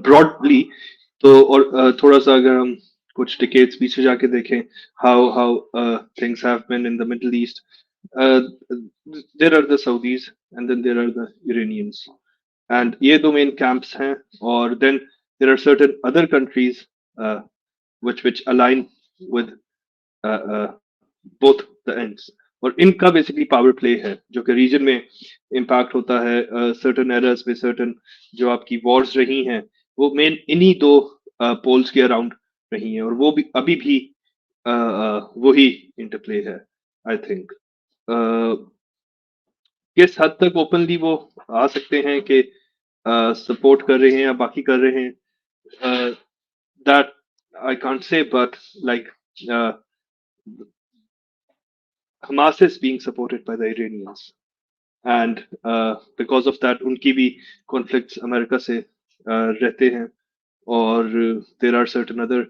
broadly. तो और थोड़ा सा अगर हम कुछ decades पीछे जाके देखें how things have been in the Middle East. uh, there are the Saudis and then there are the Iranians, and ये दो main camps हैं. और then there are certain other countries uh, which align with both the ends. और इनका basically power play है जो कि reason में इम्पैक्ट होता है. सर्टन एरर्स में सर्टन जो आपकी वॉर्स रही हैं वो मेन इन्हीं दो पोल्स के अराउंड रही हैं, और वो भी अभी भी वही इंटरप्ले है. आई थिंक किस हद तक ओपनली वो आ सकते हैं कि सपोर्ट कर रहे हैं या बाकी कर रहे हैं, that I can't say, but like Hamas is being supported by the Iranians, and because of that, उनकी भी conflicts अमेरिका से रहते हैं. और there are certain other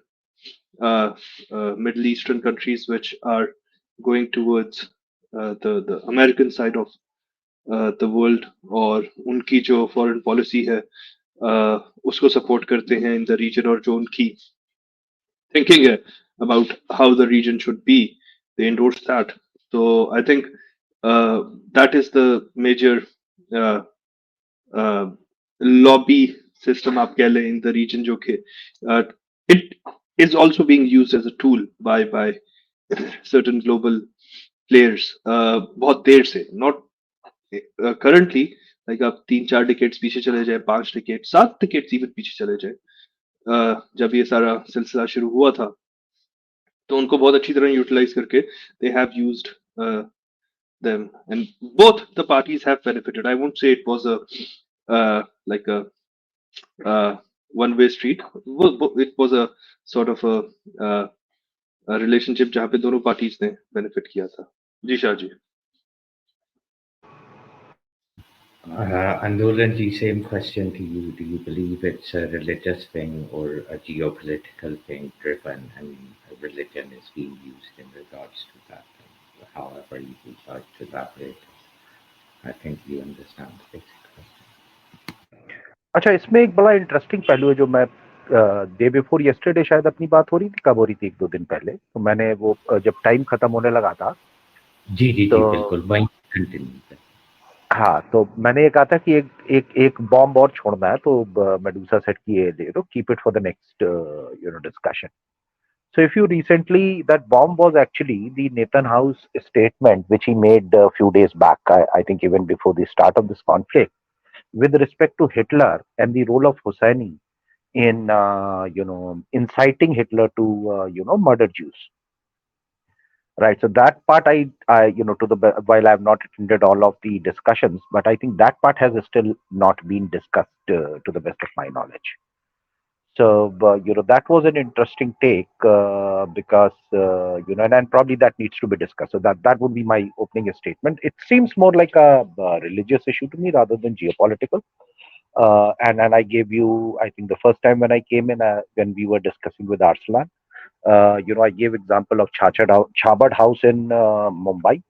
Middle Eastern countries which are going towards the American side of the world, और उनकी जो foreign policy है उसको support करते हैं in the region, और जो उनकी thinking है about how the region should be, they endorse that. So I think that is the major uh, uh, lobby system आप कह लें in the region, जो कि it is also being used as a tool by certain global players बहुत देर से, not currently. like आप 3-4 decades पीछे चले जाए, 5 decades, 7 decades even पीछे चले जाए, जब ये सारा सिलसिला शुरू हुआ था, तो उनको बहुत अच्छी तरह यूटिलाइज करके they have used them, and both the parties have benefited. I won't say it was a like a one way street. It was a sort of a relationship जहाँ पे दोनों parties ने benefit किया था. जी Shah ji. Andolanji, same question to you. Do you believe it's a religious thing or a geopolitical thing driven, and religion is being used in regards to that? However you would like to elaborate, I think you understand the basic question. अच्छा, इसमें एक बड़ा interesting पहलू है जो मैं day before yesterday शायद अपनी बात हो रही थी, कब हो रही थी, 1-2 दिन पहले, तो मैंने वो जब टाइम खत्म होने लगा था जी जी तो, जी बिल्कुल वही कंटिन्यू. हाँ, तो मैंने ये कहा था कि एक बॉम्ब और छोड़ना है, तो मेडूसा सेट की ये keep it for the next discussion. So if you recently, that bomb was actually the Nathan House statement which he made a few days back, I think even before the start of this conflict, with respect to Hitler and the role of Hosseini in inciting Hitler to murder Jews. Right. So that part I while I have not attended all of the discussions, but I think that part has still not been discussed to the best of my knowledge. So that was an interesting take because and probably that needs to be discussed. So that would be my opening statement. It seems more like a religious issue to me rather than geopolitical. And I gave you, I think the first time when I came in, when we were discussing with Arslan, I gave example of Chabad House in Mumbai,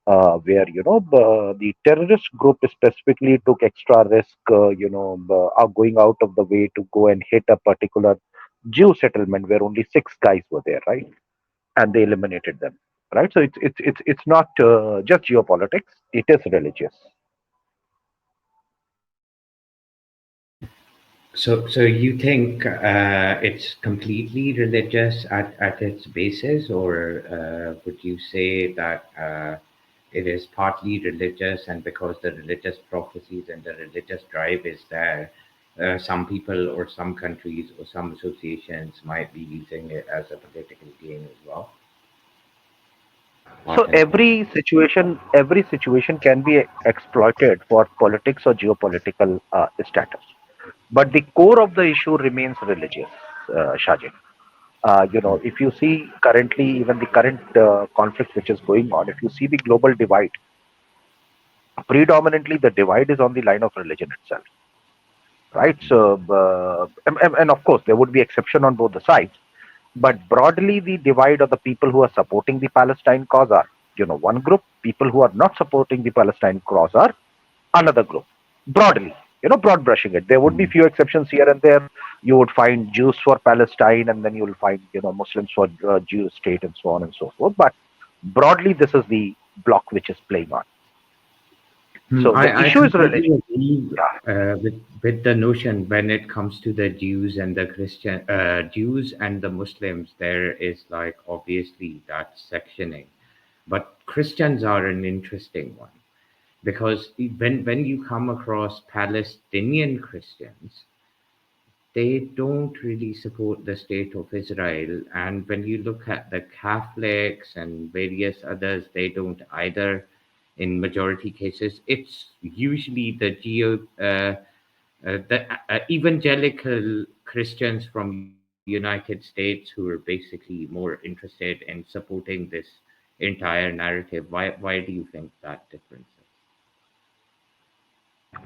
where the terrorist group specifically took extra risk, going out of the way to go and hit a particular Jew settlement where only 6 guys were there, right? And they eliminated them, right? So it's not just geopolitics; it is religious. So you think it's completely religious at its basis, or would you say that it is partly religious, and because the religious prophecies and the religious drive is there, some people or some countries or some associations might be using it as a political game as well? So every situation can be exploited for politics or geopolitical status. But the core of the issue remains religious, Shajin. If you see currently, even the current conflict which is going on, if you see the global divide, predominantly the divide is on the line of religion itself, right? So, and of course, there would be exception on both the sides, but broadly, the divide of the people who are supporting the Palestine cause are, one group, people who are not supporting the Palestine cause are another group, broadly. broad brushing it. There would be few exceptions here and there. You would find Jews for Palestine, and then you will find Muslims for Jewish state, and so on and so forth. But broadly, this is the block which is playing on. So the I issue is completely religion. agree Yeah. with the notion when it comes to the Jews and the Jews and the Muslims. There is like obviously that sectioning, but Christians are an interesting one because when you come across Palestinian Christians, they don't really support the state of Israel. And when you look at the Catholics and various others, they don't either. In majority cases, it's usually the evangelical Christians from United States who are basically more interested in supporting this entire narrative. Why do you think that difference is?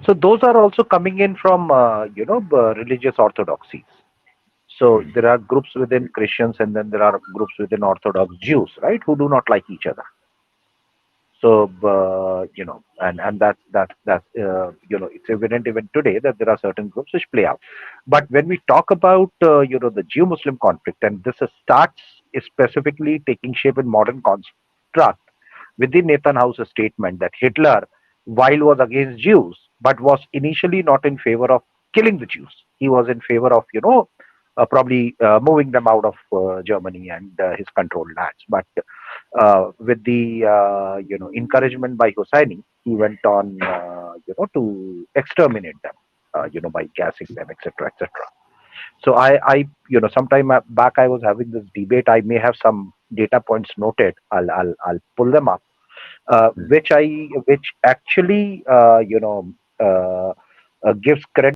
So those are also coming in from religious orthodoxies. So Hmm. there are groups within Christians, and then there are groups within Orthodox Jews, right, who do not like each other. So and that's it's evident even today that there are certain groups which play out. But when we talk about the Jew-Muslim conflict, and this starts specifically taking shape in modern construct within Netanyahu's statement that Hitler, while was against Jews, but was initially not in favor of killing the Jews. He was in favor of probably moving them out of Germany and his controlled lands, but with the encouragement by Hosseini, he went on to exterminate them, by gassing them, etc., etc. So sometime back I was having this debate. I may have some data points noted. I'll pull them up, Hmm. which actually uh, gives credit